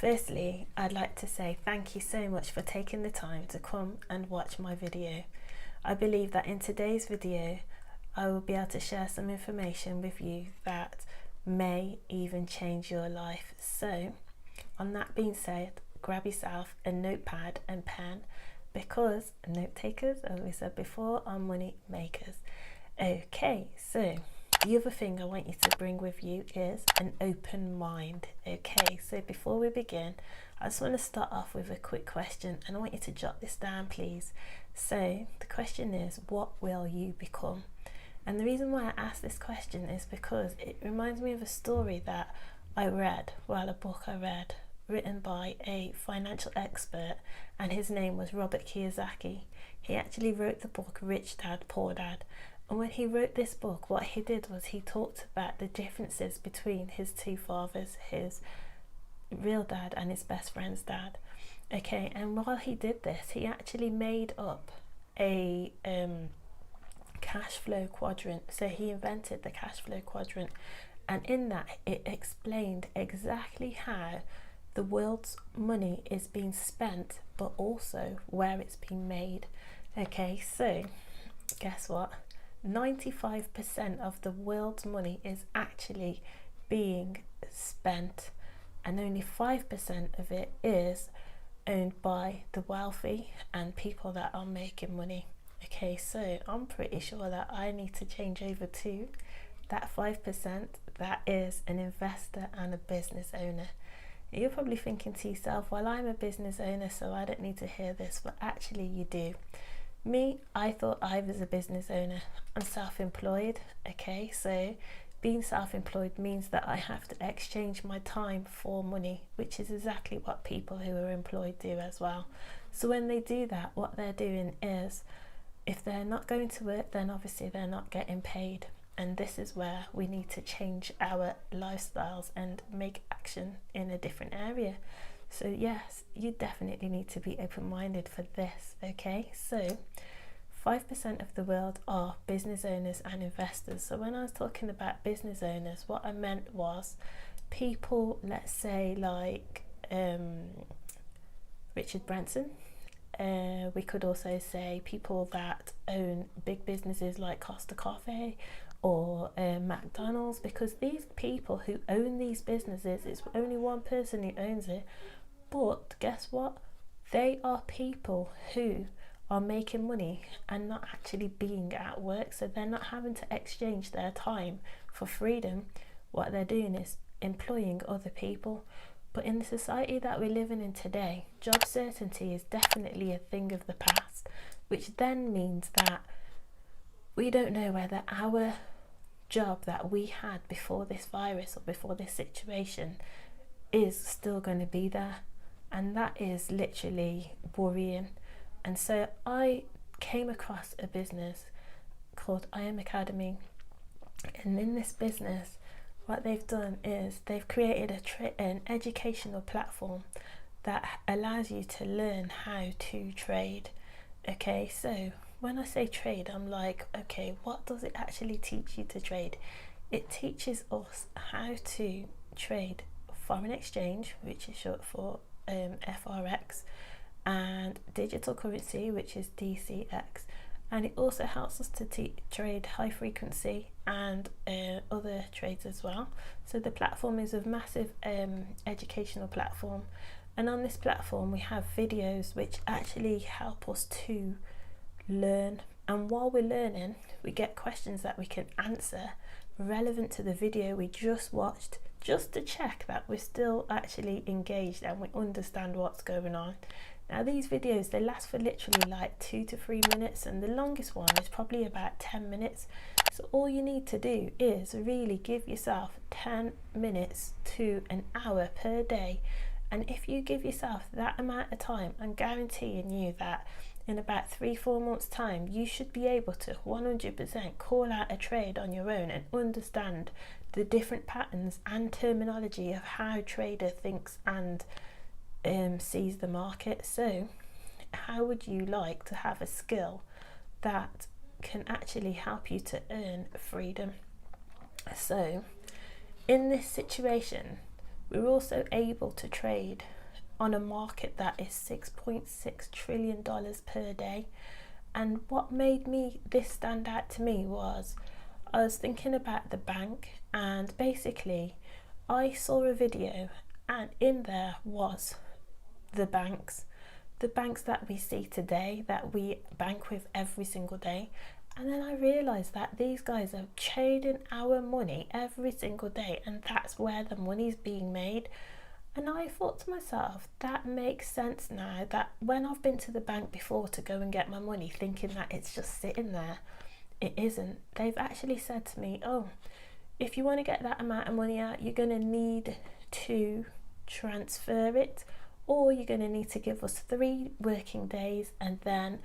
Firstly, I'd like to say thank you so much for taking the time to come and watch my video. I believe that in today's video, I will be able to share some information with you that may even change your life. So, on that being said, grab yourself a notepad and pen, because note takers, as we said before, are money makers. Okay, so the other thing I want you to bring with you is an open mind. Okay, so before we begin, I just want to start off with a quick question, and I want you to jot this down, please. So the question is, what will you become? And the reason why I ask this question is because it reminds me of a story that I read, a book I read, written by a financial expert, and his name was Robert Kiyosaki. He actually wrote the book Rich Dad, Poor Dad. And when he wrote this book, what he did was he talked about the differences between his two fathers, his real dad and his best friend's dad. Okay, and while he did this, he actually made up a cash flow quadrant. So he invented the cash flow quadrant, and in that it explained exactly how the world's money is being spent, but also where it's being made. Okay, so guess what? 95% of the world's money is actually being spent, and only 5% of it is owned by the wealthy and people that are making money. Okay, so I'm pretty sure that I need to change over to that 5% that is an investor and a business owner. You're probably thinking to yourself, well, I'm a business owner, so I don't need to hear this, but actually you do. Me, I thought I was a business owner. I'm self-employed. Okay, so being self-employed means that I have to exchange my time for money, which is exactly what people who are employed do as well. So when they do that, what they're doing is, if they're not going to work, then obviously they're not getting paid. And this is where we need to change our lifestyles and make action in a different area. So yes, you definitely need to be open-minded for this. Okay, so 5% of the world are business owners and investors. So when I was talking about business owners, what I meant was people, let's say like Richard Branson. We could also say people that own big businesses like Costa Coffee or McDonald's, because these people who own these businesses, it's only one person who owns it, but guess what? They are people who are making money and not actually being at work, so they're not having to exchange their time for freedom. What they're doing is employing other people. But in the society that we're living in today, job certainty is definitely a thing of the past, which then means that we don't know whether our job that we had before this virus or before this situation is still going to be there. And that is literally worrying. And so I came across a business called I Am Academy. And in this business, what they've done is they've created an educational platform that allows you to learn how to trade. Okay, so when I say trade, I'm like, okay, what does it actually teach you to trade? It teaches us how to trade foreign exchange, which is short for FRX, and digital currency, which is DCX, and it also helps us to trade high frequency and other trades as well. So the platform is a massive educational platform, and on this platform we have videos which actually help us to learn, and while we're learning we get questions that we can answer relevant to the video we just watched, just to check that we're still actually engaged and we understand what's going on. Now these videos, they last for literally like 2 to 3 minutes, and the longest one is probably about 10 minutes. So all you need to do is really give yourself 10 minutes to an hour per day, and if you give yourself that amount of time, I'm guaranteeing you that in about 3-4 months time you should be able to 100% call out a trade on your own and understand the different patterns and terminology of how a trader thinks and sees the market. So how would you like to have a skill that can actually help you to earn freedom? So in this situation, we're also able to trade on a market that is $6.6 trillion per day. And what made this stand out to me was I was thinking about the bank, and basically I saw a video, and in there was the banks that we see today, that we bank with every single day. And then I realised that these guys are trading our money every single day, and that's where the money's being made. And I thought to myself, that makes sense now, that when I've been to the bank before to go and get my money thinking that it's just sitting there, it isn't. They've actually said to me, oh, if you want to get that amount of money out, you're going to need to transfer it, or you're going to need to give us 3 working days, and then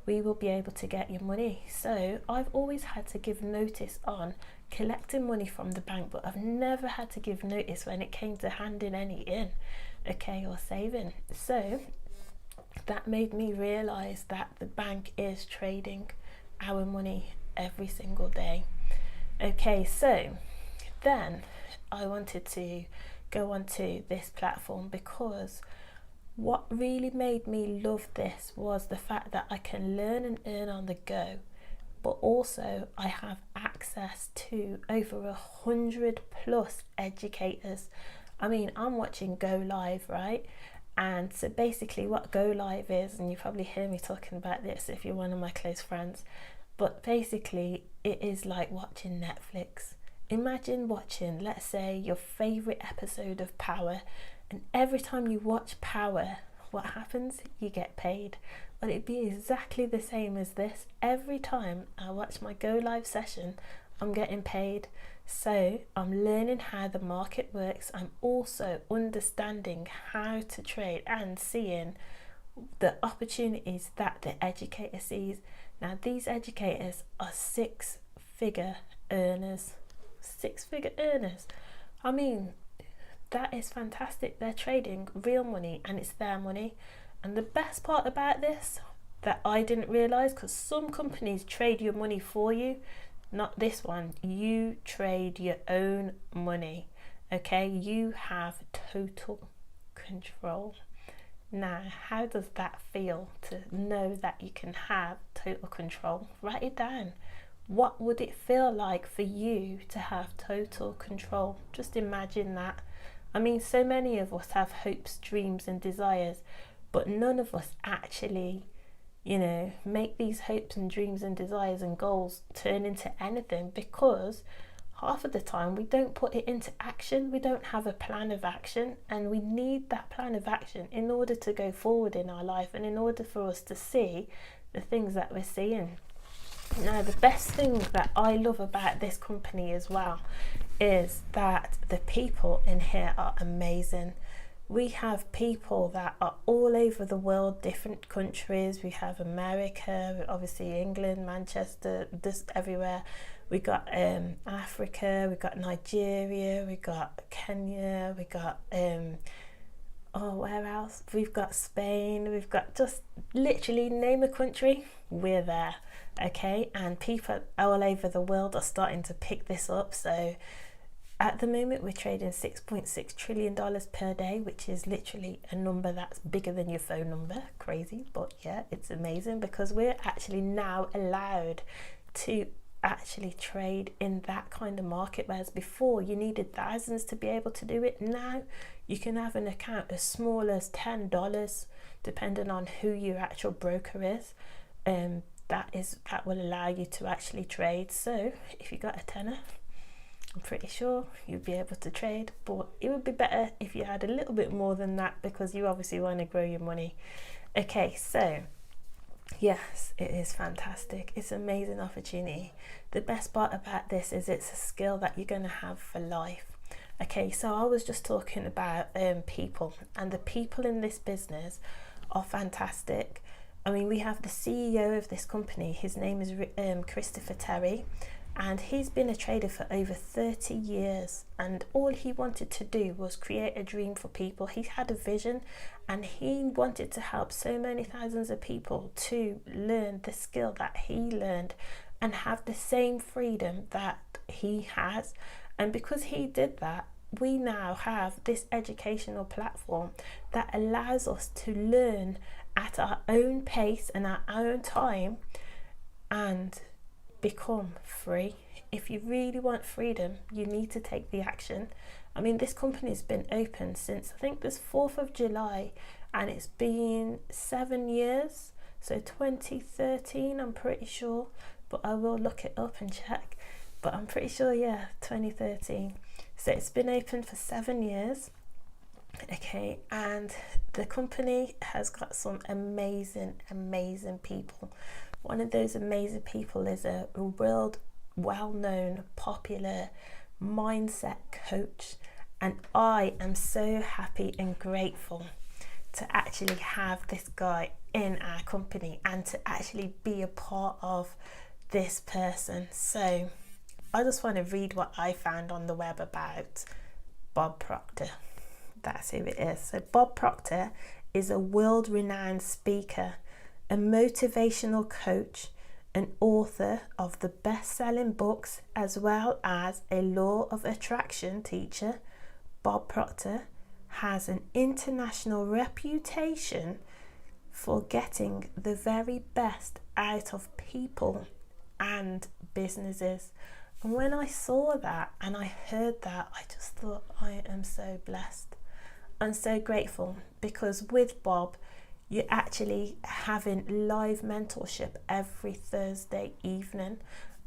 we will be able to get your money. So I've always had to give notice on collecting money from the bank, but I've never had to give notice when it came to handing any in, okay, or saving. So that made me realise that the bank is trading our money every single day. Okay, so then I wanted to go onto this platform because what really made me love this was the fact that I can learn and earn on the go, but also I have access to over 100 plus educators. I mean, I'm watching GoLive, right? And so basically what GoLive is, and you probably hear me talking about this if you're one of my close friends, but basically it is like watching Netflix. Imagine watching, let's say, your favourite episode of Power, and every time you watch Power, what happens? You get paid. Well, it'd be exactly the same as this. Every time I watch my GoLive session, I'm getting paid. So I'm learning how the market works. I'm also understanding how to trade and seeing the opportunities that the educator sees. Now, these educators are 6-figure earners. 6-figure earners. I mean, that is fantastic. They're trading real money, and it's their money. And the best part about this that I didn't realise, because some companies trade your money for you, not this one. You trade your own money, okay? You have total control. Now, how does that feel to know that you can have total control? Write it down. What would it feel like for you to have total control? Just imagine that. I mean, so many of us have hopes, dreams and desires, but none of us actually, make these hopes and dreams and desires and goals turn into anything, because half of the time we don't put it into action. We don't have a plan of action, and we need that plan of action in order to go forward in our life and in order for us to see the things that we're seeing. Now, the best thing that I love about this company as well is that the people in here are amazing. We have people that are all over the world, different countries. We have America, obviously England, Manchester, just everywhere. We got Africa, we got Nigeria, we got Kenya, we got where else? We've got Spain, we've got, just literally name a country, we're there, okay? And people all over the world are starting to pick this up. So at the moment we're trading $6.6 trillion per day, which is literally a number that's bigger than your phone number. Crazy, but yeah, it's amazing, because we're actually now allowed to actually trade in that kind of market, whereas before you needed thousands to be able to do it. Now you can have an account as small as $10, depending on who your actual broker is. That will allow you to actually trade. So if you got a tenner, I'm pretty sure you'd be able to trade, but it would be better if you had a little bit more than that, because you obviously want to grow your money. Okay, so yes, it is fantastic. It's an amazing opportunity. The best part about this is it's a skill that you're going to have for life. Okay, so I was just talking about people, and the people in this business are fantastic. I mean, we have the CEO of this company. His name is Christopher Terry, and he's been a trader for over 30 years, and all he wanted to do was create a dream for people. He had a vision, and he wanted to help so many thousands of people to learn the skill that he learned and have the same freedom that he has. And because he did that, we now have this educational platform that allows us to learn at our own pace and our own time and become free. If you really want freedom, you need to take the action. I mean, this company's been open since, I think, this 4th of July, and it's been 7 years, so 2013, I'm pretty sure, but I will look it up and check, but I'm pretty sure, yeah, 2013. So it's been open for 7 years, okay, and the company has got some amazing people. One of those amazing people is a world well-known, popular mindset coach, and I am so happy and grateful to actually have this guy in our company and to actually be a part of this person. So I just want to read what I found on the web about Bob Proctor. That's who it is. So Bob Proctor is a world-renowned speaker, a motivational coach, an author of the best-selling books, as well as a law of attraction teacher. Bob Proctor has an international reputation for getting the very best out of people and businesses. And when I saw that and I heard that, I just thought, I am so blessed. I'm so grateful, because with Bob, you're actually having live mentorship every Thursday evening,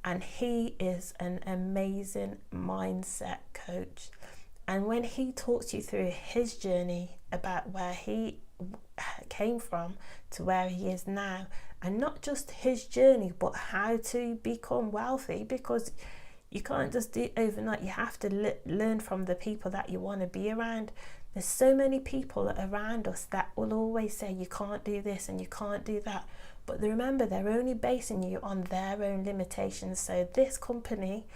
and he is an amazing mindset coach. And when he talks you through his journey about where he came from to where he is now, and not just his journey, but how to become wealthy, because you can't just do it overnight. You have to learn from the people that you want to be around. There's so many people around us that will always say you can't do this and you can't do that, but remember, they're only basing you on their own limitations. So this company,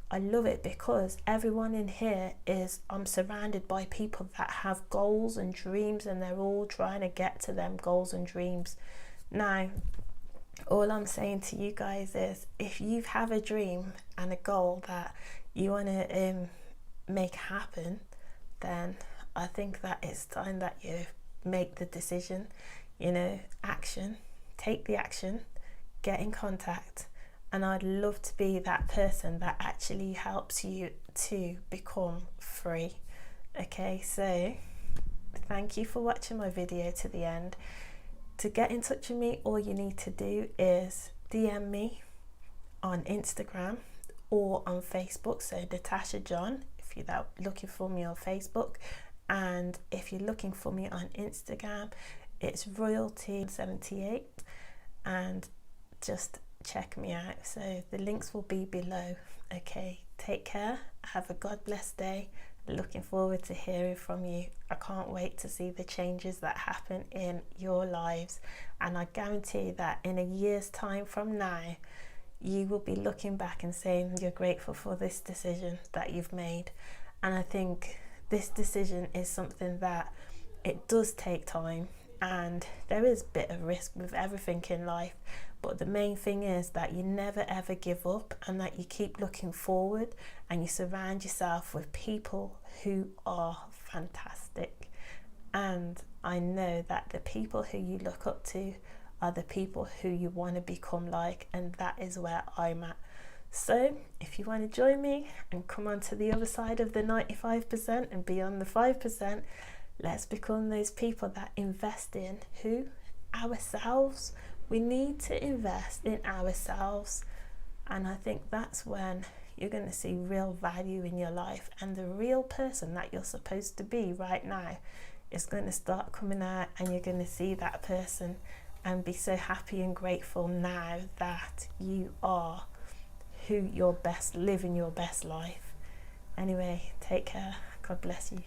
I love it because everyone in here I'm surrounded by people that have goals and dreams, and they're all trying to get to them goals and dreams. Now, all I'm saying to you guys is, if you have a dream and a goal that you want to make happen, then I think that it's time that you make the decision, action, take the action, get in contact. And I'd love to be that person that actually helps you to become free. Okay, so thank you for watching my video to the end. To get in touch with me, all you need to do is DM me on Instagram or on Facebook. So Natasha John, if you're looking for me on Facebook. And if you're looking for me on Instagram, it's Royalty78, and just check me out. So the links will be below. Okay, take care, have a God bless day. Looking forward to hearing from you. I can't wait to see the changes that happen in your lives, and I guarantee that in a year's time from now, you will be looking back and saying you're grateful for this decision that you've made. And I think this decision is something that it does take time, and there is a bit of risk with everything in life, but the main thing is that you never ever give up, and that you keep looking forward, and you surround yourself with people who are fantastic. And I know that the people who you look up to are the people who you want to become like, and that is where I'm at. So if you want to join me and come on to the other side of the 95% and be on the 5%, let's become those people that invest in ourselves. We need to invest in ourselves, and I think that's when you're going to see real value in your life, and the real person that you're supposed to be right now is going to start coming out, and you're going to see that person and be so happy and grateful now that you are living your best life. Anyway, take care. God bless you.